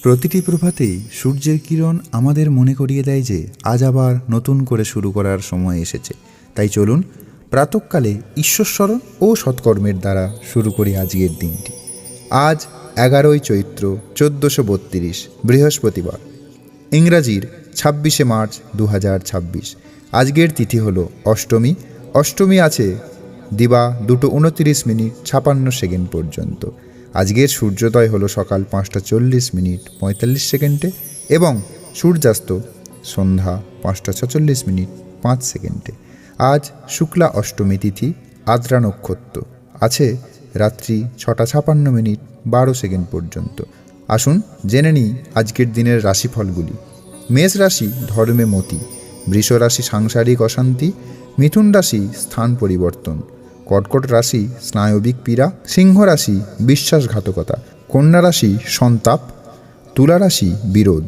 প্রতিটি প্রভাতেই সূর্যের কিরণ আমাদের মনে করিয়ে দেয় যে আজ আবার নতুন করে শুরু করার সময় এসেছে। তাই চলুন প্রাতঃকালে ঈশ্বরস্মরণ ও সৎকর্মের দ্বারা শুরু করি আজকের দিনটি। আজ 11ই চৈত্র 1432 বৃহস্পতিবার, ইংরাজির 26শে মার্চ 2026। আজকের তিথি হল অষ্টমী। অষ্টমী আছে দিবা 2:29 পর্যন্ত। আজকের সূর্যোদয় হলো সকাল 5:40 এবং সূর্যাস্ত সন্ধ্যা 5:46 আজ শুক্লা অষ্টমী তিথি, আদ্রা নক্ষত্র আছে রাত্রি 6:56 পর্যন্ত। আসুন জেনে নিই আজকের দিনের রাশিফলগুলি। মেষ রাশি ধর্মে মতি, বৃষ রাশি সাংসারিক অশান্তি, মিথুন রাশি স্থান পরিবর্তন, কর্কট রাশি স্নায়বিক পীড়া, সিংহ রাশি বিশ্বাসঘাতকতা, কন্যা রাশি সন্তাপ, তুলা রাশি বিরোধ,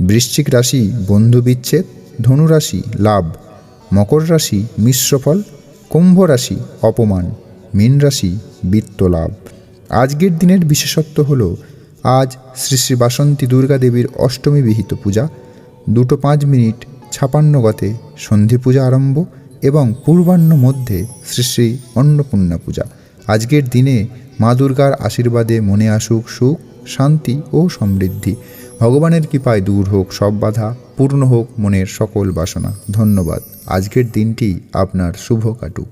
বৃশ্চিক রাশি বন্ধু বিচ্ছেদ, ধনু রাশি লাভ, মকর রাশি মিশ্রফল, কুম্ভ রাশি অপমান, মীন রাশি বিত্ত লাভ। আজকের দিনের বিশেষত্ব হল আজ শ্রী শ্রী বাসন্তী দুর্গা দেবীর অষ্টমী বিহিত পূজা, 2:05 সন্ধি পূজা আরম্ভ এবং পূর্বাহ্ন মধ্যে শ্রী শ্রী অন্নপূর্ণা পূজা। আজকের দিনে মা দুর্গার আশীর্বাদে মনে আসুক সুখ, শান্তি ও সমৃদ্ধি। ভগবানের কৃপায় দূর হোক সব বাধা, পূর্ণ হোক মনের সকল বাসনা। ধন্যবাদ। আজকের দিনটি আপনার শুভ কাটুক।